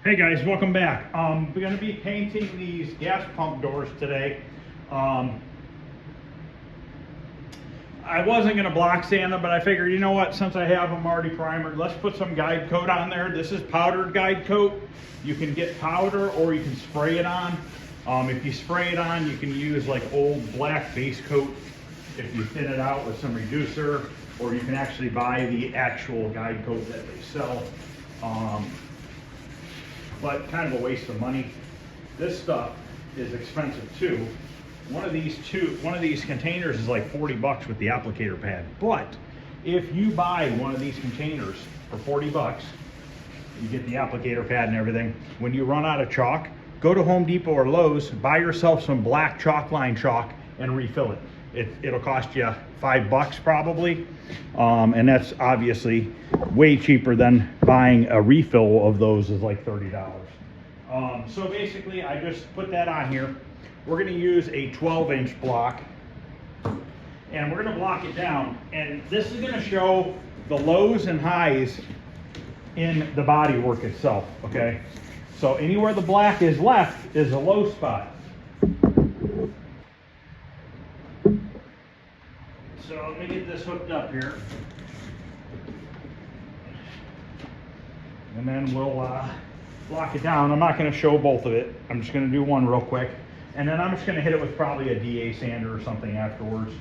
Hey guys, welcome back. We're going to be painting these gas pump doors today. I wasn't going to block sand them, but I figured, you know what, since I have them already primered, let's put some guide coat on there. This is powdered guide coat. You can get powder or you can spray it on. If you spray it on, you can use like old black base coat if you thin it out with some reducer, or you can actually buy the actual guide coat that they sell. But kind of a waste of money. This stuff is expensive too. One of these containers is like 40 bucks with the applicator pad. But if you buy one of these containers for 40 bucks, you get the applicator pad and everything. When you run out of chalk, go to Home Depot or Lowe's, buy yourself some black chalk line chalk and refill it. It'll cost you $5 probably. And that's obviously way cheaper than buying a refill of those is like $30. So basically I just put that on here. We're going to use a 12-inch block and we're going to block it down, and this is going to show the lows and highs in the body work itself. Okay, so anywhere the black is left is a low spot. So let me get this hooked up here, and then we'll block it down. I'm not going to show both of it. I'm just going to do one real quick, and then I'm just going to hit it with probably a DA sander or something afterwards.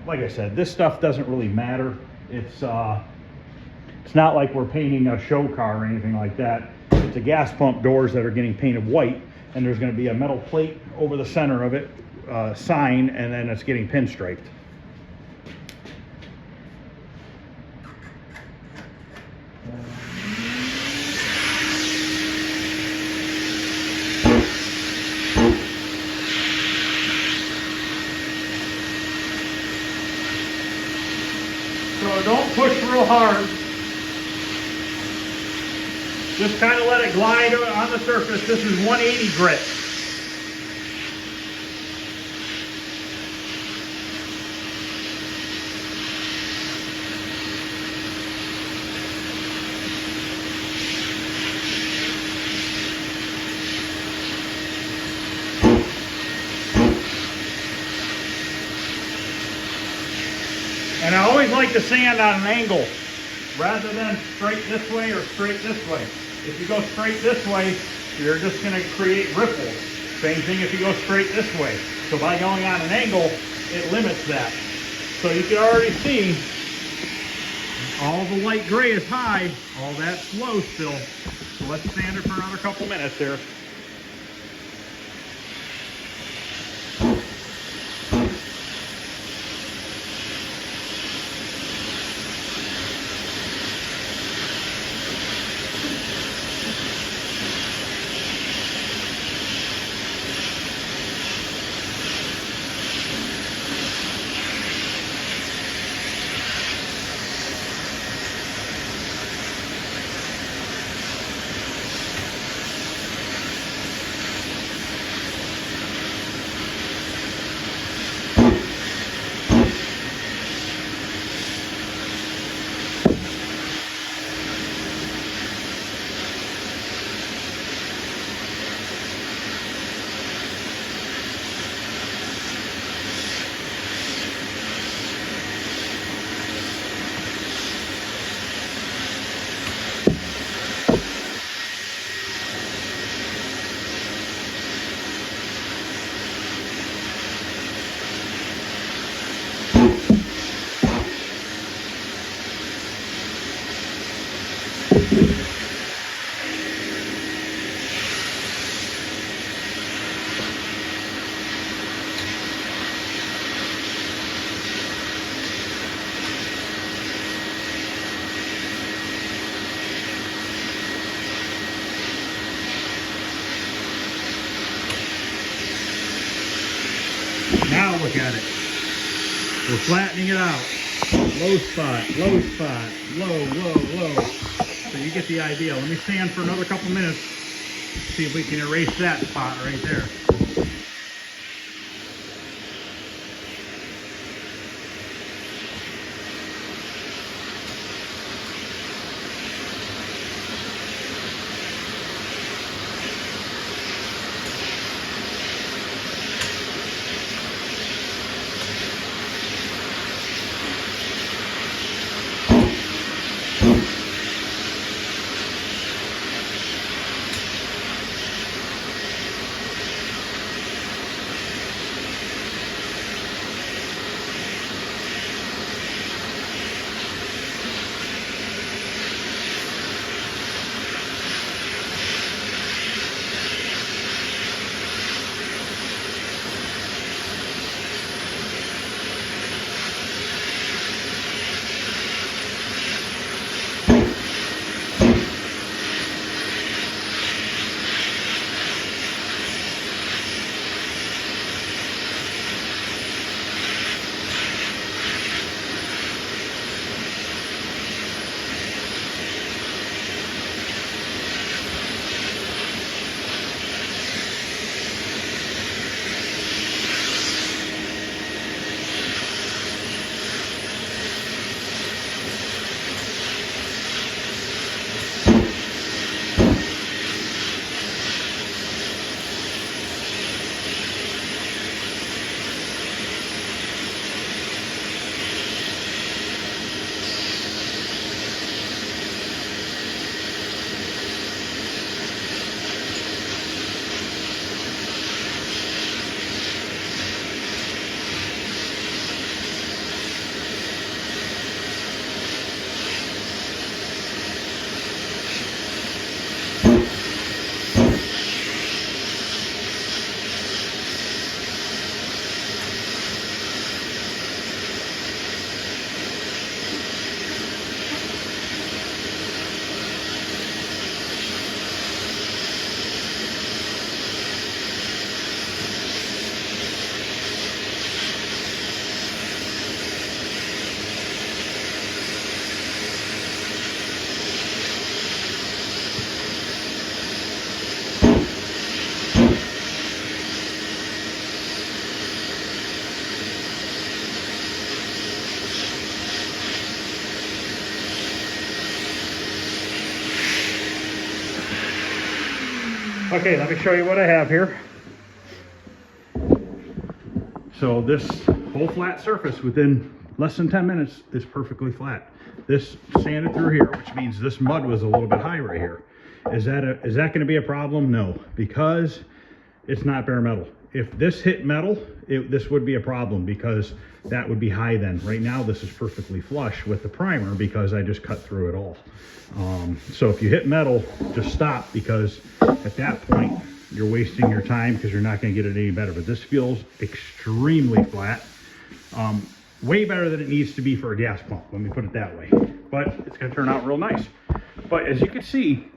Like I said, this stuff doesn't really matter. It's not like we're painting a show car or anything like that. It's a gas pump doors that are getting painted white, and there's going to be a metal plate over the center of it, sign, and then it's getting pinstriped. So don't push real hard. Just kind of let it glide on the surface. This is 180 grit. And I always like to sand on an angle rather than straight this way or straight this way. If you go straight this way, you're just going to create ripples. Same thing if you go straight this way. So by going on an angle, it limits that. So you can already see all the light gray is high, all that's low still. So let's sand it for another couple minutes here. Now look at it. We're flattening it out. Low spot, low, low. So you get the idea. Let me sand for another couple minutes. See if we can erase that spot right there. Okay, let me show you what I have here. So this whole flat surface within less than 10 minutes is perfectly flat. This sanded through here, which means this mud was a little bit high right here. Is that going to be a problem? No, because it's not bare metal. If this hit metal, this would be a problem because that would be high then. Right now, this is perfectly flush with the primer because I just cut through it all. So if you hit metal, just stop, because at that point, you're wasting your time because you're not going to get it any better. But this feels extremely flat. Way better than it needs to be for a gas pump, let me put it that way. But it's going to turn out real nice. But as you can see,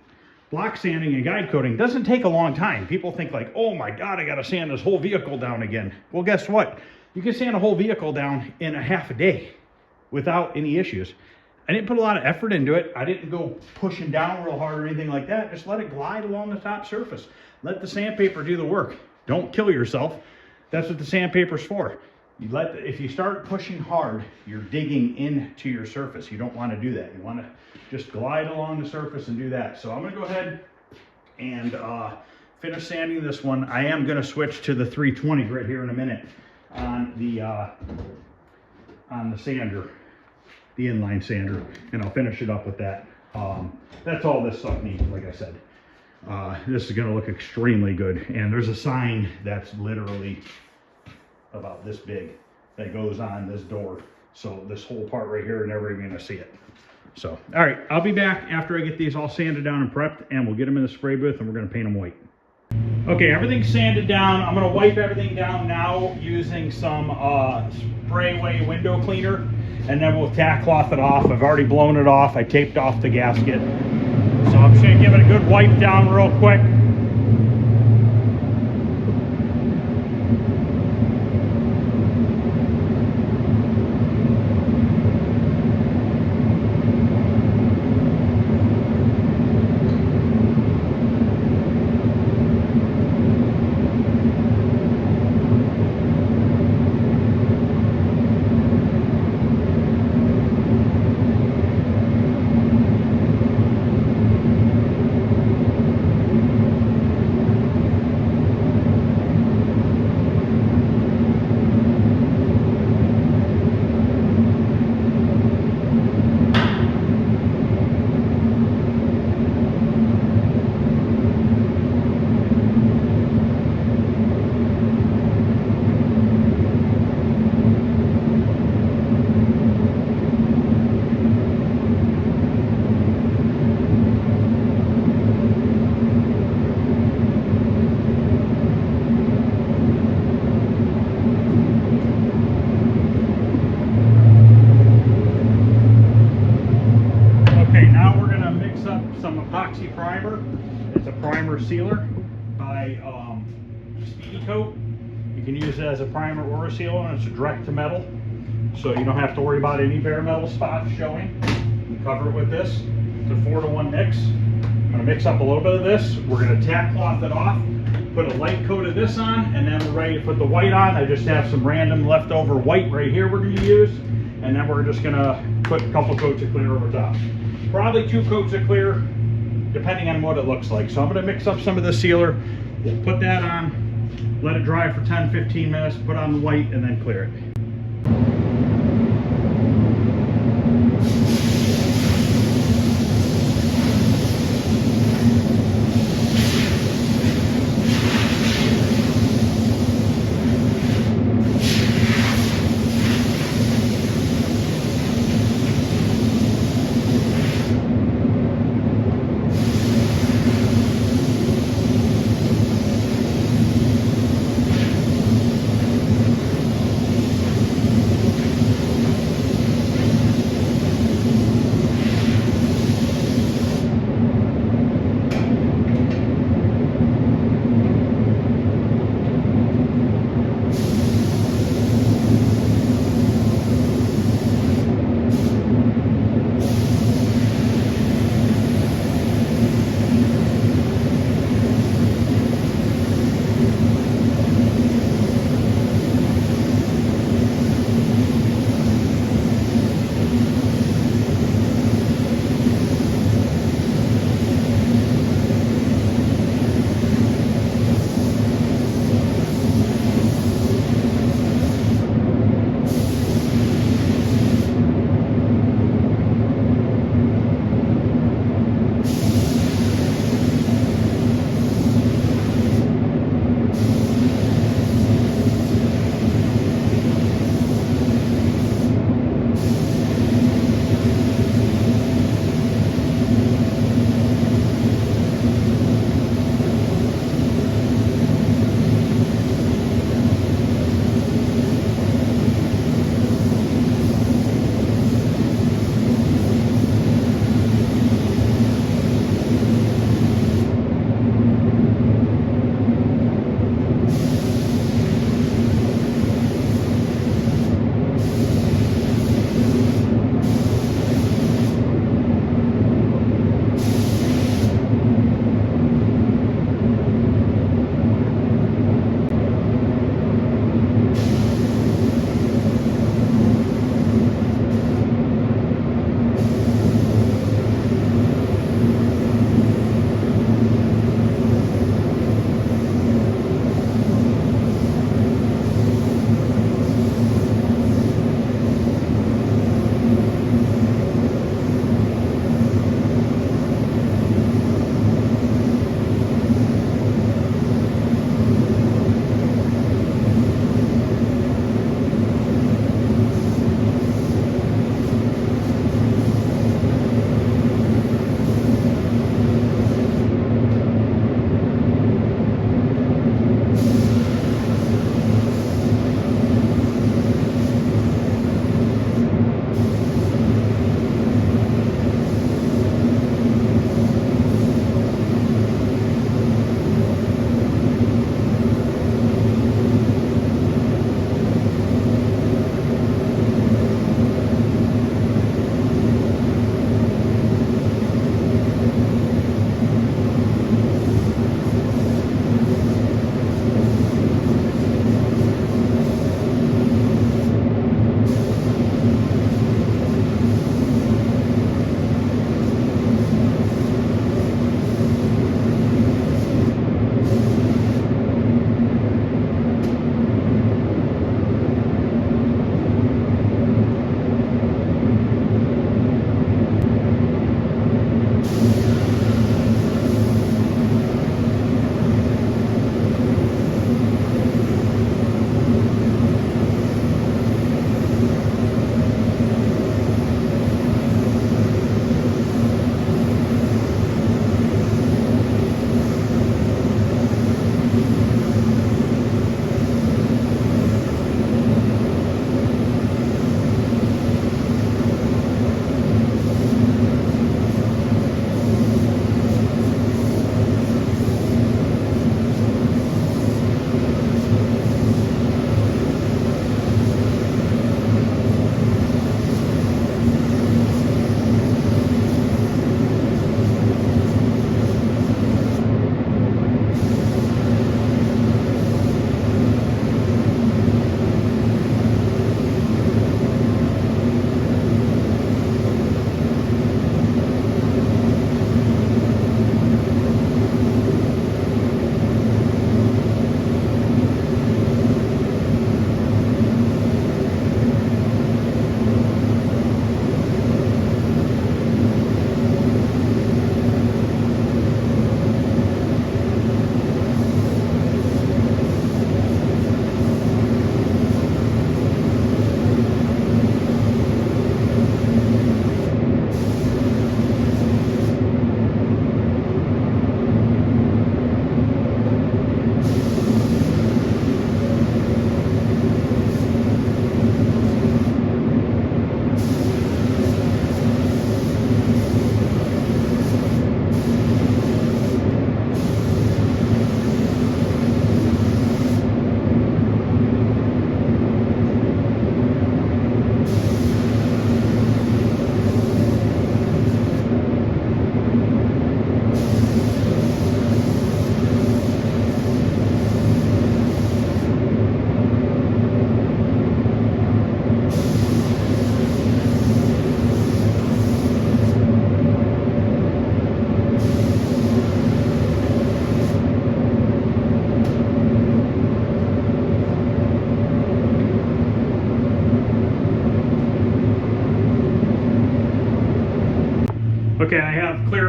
block sanding and guide coating doesn't take a long time. People think like, oh my God, I got to sand this whole vehicle down again. Well, guess what? You can sand a whole vehicle down in a half a day without any issues. I didn't put a lot of effort into it. I didn't go pushing down real hard or anything like that. Just let it glide along the top surface. Let the sandpaper do the work. Don't kill yourself. That's what the sandpaper's for. If you start pushing hard, you're digging into your surface. You don't want to do that. You want to just glide along the surface and do that. So I'm going to go ahead and finish sanding this one. I am going to switch to the 320 right here in a minute on the sander, the inline sander, and I'll finish it up with that. That's all this stuff needs, like I said. This is going to look extremely good. And there's a sign that's literally about this big that goes on this door. So this whole part right here, you're never even going to see it. So, all right, I'll be back after I get these all sanded down and prepped, and we'll get them in the spray booth and we're going to paint them white. Okay, everything's sanded down. I'm going to wipe everything down now using some Sprayway window cleaner, and then we'll tack cloth it off. I've already blown it off. I taped off the gasket. So I'm just going to give it a good wipe down real quick. Epoxy primer. It's a primer sealer by Speedy Coat. You can use it as a primer or a sealer, and it's direct to metal, so you don't have to worry about any bare metal spots showing. You cover it with this. It's a 4-to-1 mix. I'm going to mix up a little bit of this. We're going to tack cloth it off, put a light coat of this on, and then we're ready to put the white on. I just have some random leftover white right here we're going to use, and then we're just going to put a couple coats of clear over top. Probably 2 coats of clear, depending on what it looks like. So I'm going to mix up some of the sealer. We'll put that on, let it dry for 10-15 minutes, put on the white, and then clear it.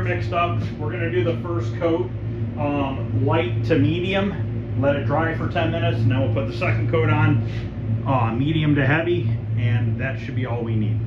mixed up. We're gonna do the first coat light to medium, let it dry for 10 minutes, and then we'll put the second coat on medium to heavy, and that should be all we need.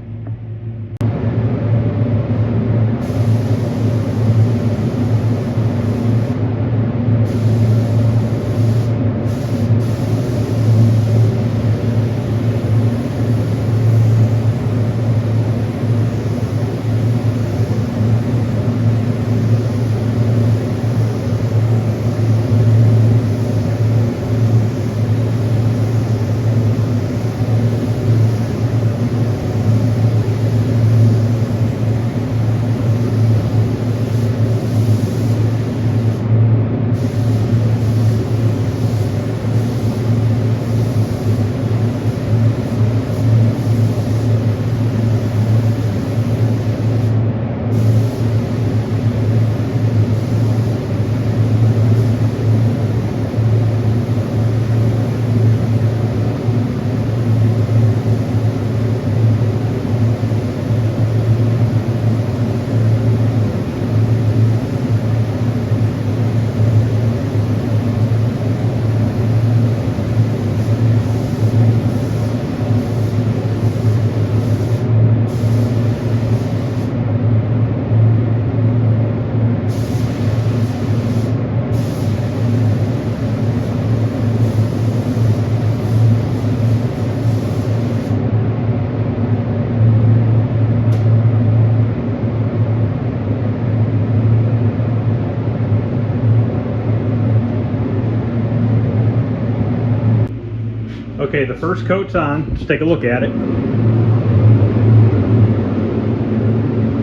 Okay, the first coat's on. Let's take a look at it. It's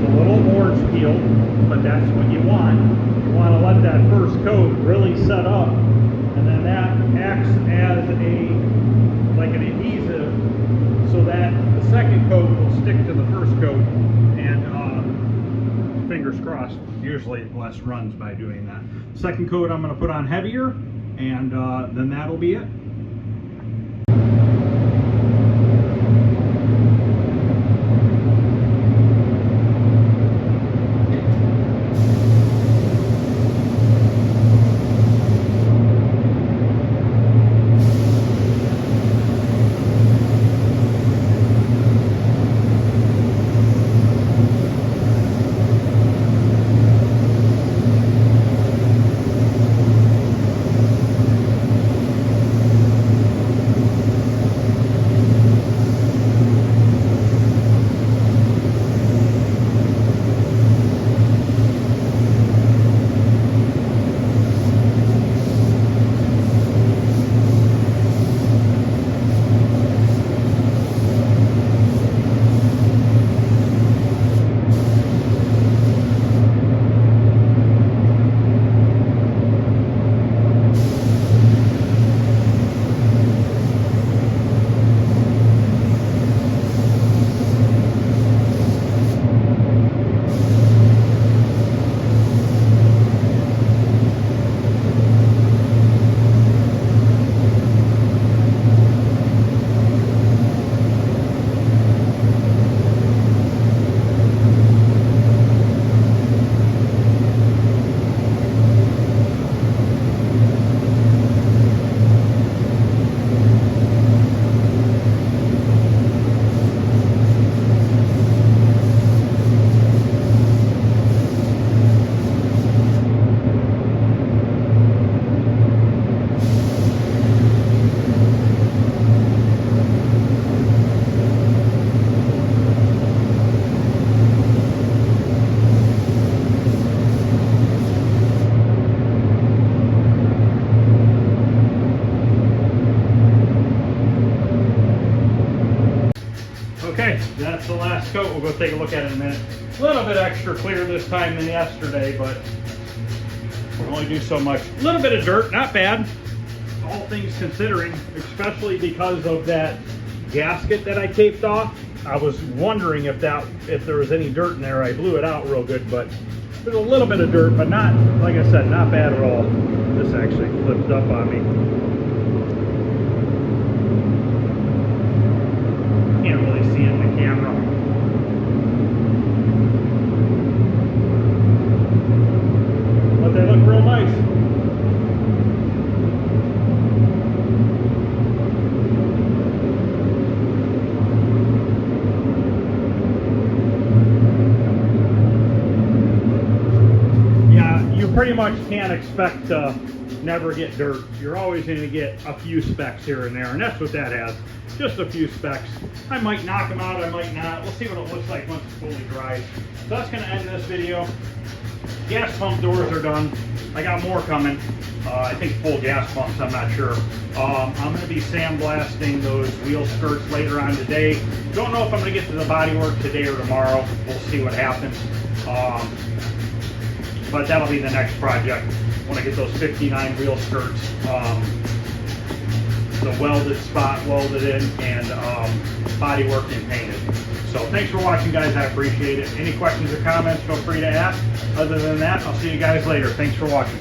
a little orange peel, but that's what you want. You want to let that first coat really set up, and then that acts as like an adhesive, so that the second coat will stick to the first coat, and fingers crossed, usually less runs by doing that. Second coat I'm going to put on heavier, and then that'll be it. Okay, that's the last coat. We'll go take a look at it in a minute. A little bit extra clear this time than yesterday, but we'll only do so much. A little bit of dirt, not bad, all things considering, especially because of that gasket that I taped off. I was wondering if there was any dirt in there. I blew it out real good, but there's a little bit of dirt, but not, like I said, not bad at all. This actually flipped up on me. Can't really see it in the camera. much can't expect to never get dirt. You're always going to get a few specks here and there, and that's what that has. Just a few specks. I might knock them out, I might not. We'll see what it looks like once it's fully dries. So that's going to end this video. Gas pump doors are done. I got more coming. I think full gas pumps, I'm not sure. I'm going to be sandblasting those wheel skirts later on today. Don't know if I'm going to get to the body work today or tomorrow. We'll see what happens. But that'll be the next project when I get those 59 wheel skirts, the welded spot welded in, and body work and painted. So thanks for watching, guys. I appreciate it. Any questions or comments, feel free to ask. Other than that, I'll see you guys later. Thanks for watching.